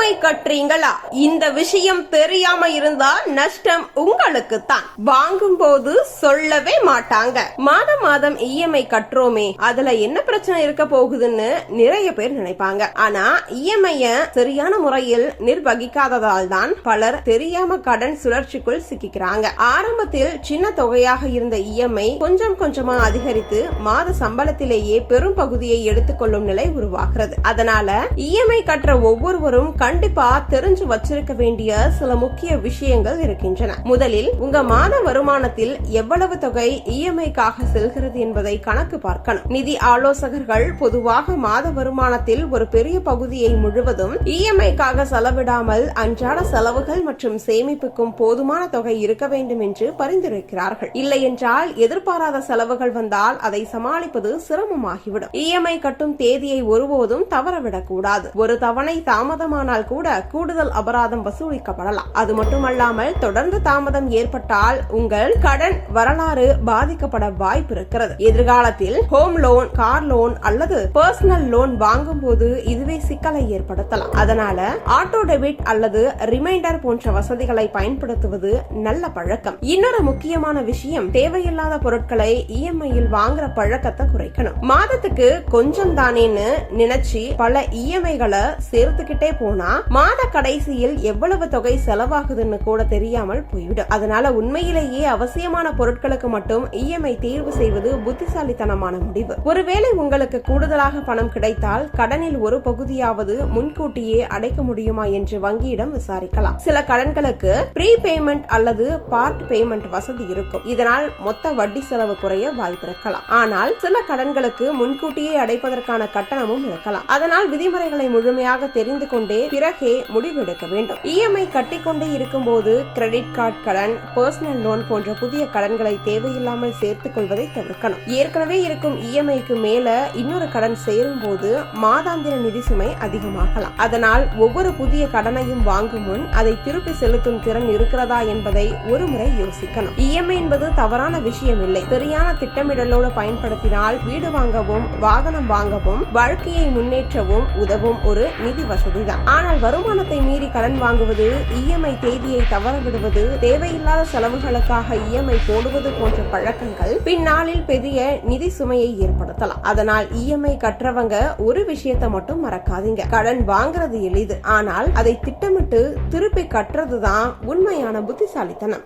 EMI கட்டுறீங்களா? இந்த விஷயம் தெரியாம இருந்தா நஷ்டம் உங்களுக்கு தான். வாங்கும் போது சொல்லவே மாட்டாங்க. மாதம் மாதம் இஎம்ஐ கட்டுறோமே, அதுல என்ன பிரச்சனை இருக்க போகுதுன்னு நிறைய பேர் நினைப்பாங்க. ஆனா இஎம்ஐ சரியான முறையில் நிர்வகிக்காததால் தான் பலர் தெரியாம கடன் சுழற்சிக்குள் சிக்கிறாங்க. ஆரம்பத்தில் சின்ன தொகையாக இருந்த இஎம்ஐ கொஞ்சம் கொஞ்சமா அதிகரித்து மாத சம்பளத்திலேயே பெரும் பகுதியை எடுத்துக்கொள்ளும் நிலை உருவாகிறது. அதனால இஎம்ஐ கட்டுற ஒவ்வொருவரும் கண்டிப்பா தெரிஞ்சு வச்சிருக்க வேண்டிய சில முக்கிய விஷயங்கள் இருக்கின்றன. முதலில் உங்க மாத வருமானத்தில் எவ்வளவு தொகை இஎம்ஐக்காக செல்கிறது என்பதை கணக்கு பார்க்கணும். நிதி ஆலோசகர்கள் பொதுவாக மாத வருமானத்தில் ஒரு பெரிய பகுதியை முழுவதும் இஎம்ஐக்காக செலவிடாமல் அன்றாட செலவுகள் மற்றும் சேமிப்புக்கும் போதுமான தொகை இருக்க வேண்டும் என்று பரிந்துரைக்கிறார்கள். இல்லை என்றால் எதிர்பாராத செலவுகள் வந்தால் அதை சமாளிப்பது சிரமமாகிவிடும். இஎம்ஐ கட்டும் தேதியை ஒருபோதும் தவறவிடக்கூடாது. ஒரு தவணை தாமதமானால் கூட கூடுதல் அபராதம் வசூலிக்கப்படலாம். அது மட்டுமல்லாமல் தொடர்ந்து தாமதம் ஏற்பட்டால் உங்கள் கடன் வரலாறு பாதிக்கப்பட வாய்ப்பு இருக்கிறது. எதிர்காலத்தில் ஹோம் லோன், கார் லோன் அல்லது பர்சனல் லோன் வாங்கும் போது இதுவே சிக்கலை ஏற்படுத்தலாம். அதனால ஆட்டோ டெபிட் அல்லது ரிமைண்டர் போன்ற வசதிகளை பயன்படுத்துவது நல்ல பழக்கம். இன்னொரு முக்கியமான விஷயம், தேவையில்லாத பொருட்களை இஎம்ஐயில் வாங்குற பழக்கத்தை குறைக்கணும். மாதத்துக்கு கொஞ்சம் தானேன்னு நினைச்சு பல இஎம்ஐகளை சேர்த்துக்கிட்டே போனா மாத கடைசியில் எவ்வளவு தொகை செலவாகுதுன்னு கூட தெரியாமல் போய்விடும். அதனால உண்மையிலேயே அவசியமான பொருட்களுக்கு மட்டும் இஎம்ஐ தேர்வு செய்வது புத்திசாலித்தனமான முடிவு. ஒருவேளை உங்களுக்கு கூடுதலாக பணம் கிடைத்தால் கடனில் ஒரு பகுதியாவது முன்கூட்டியே அடைக்க முடியுமா என்று வங்கியிடம் விசாரிக்கலாம். சில கடன்களுக்கு ப்ரீ பேமெண்ட் அல்லது பார்ட் பேமெண்ட் வசதி இருக்கும். இதனால் மொத்த வட்டி செலவு குறைய வாய்ப்பு இருக்கலாம். ஆனால் சில கடன்களுக்கு முன்கூட்டியே அடைப்பதற்கான கட்டணமும் இருக்கலாம். அதனால் விதிமுறைகளை முழுமையாக தெரிந்து கொண்டே பிறகே முடிவெடுக்க வேண்டும். இஎம்ஐ கட்டிக்கொண்டே இருக்கும் போது கிரெடிட் கார்டு கடன், பர்சனல் லோன் போன்ற புதிய கடன்களை தேவையில்லாமல் சேர்த்துக் கொள்வதை தவிர்க்கணும். ஏற்கனவே இருக்கும் இஎம்ஐக்கு மேல இன்னொரு கடன் சேரும் போது மாதாந்திர நிதி சுமை அதிகமாகலாம். அதனால் ஒவ்வொரு புதிய கடனையும் வாங்கும் முன் அதை திருப்பி செலுத்தும் திறன் இருக்கிறதா என்பதை ஒருமுறை யோசிக்கணும். இஎம்ஐ என்பது தவறான விஷயம் இல்லை. சரியான திட்டமிடலோடு பயன்படுத்தினால் வீடு வாங்கவும் வாகனம் வாங்கவும் வாழ்க்கையை முன்னேற்றவும் உதவும் ஒரு நிதி வசதிதான். ஆனால் வருமானத்தை மீறி கடன் வாங்குவது, இஎம்ஐ தேதியை தவற விடுவது, தேவையில்லாத செலவுகளுக்காக இஎம்ஐ போடுவது போன்ற பழக்கங்கள் பின்னாளில் பெரிய நிதி சுமையை ஏற்படுத்தலாம். அதனால் இஎம்ஐ கற்றவங்க ஒரு விஷயத்தை மட்டும் மறக்காதீங்க. கடன் வாங்குறது எளிது, ஆனால் அதை திட்டமிட்டு திருப்பி கட்டுறதுதான் உண்மையான புத்திசாலித்தனம்.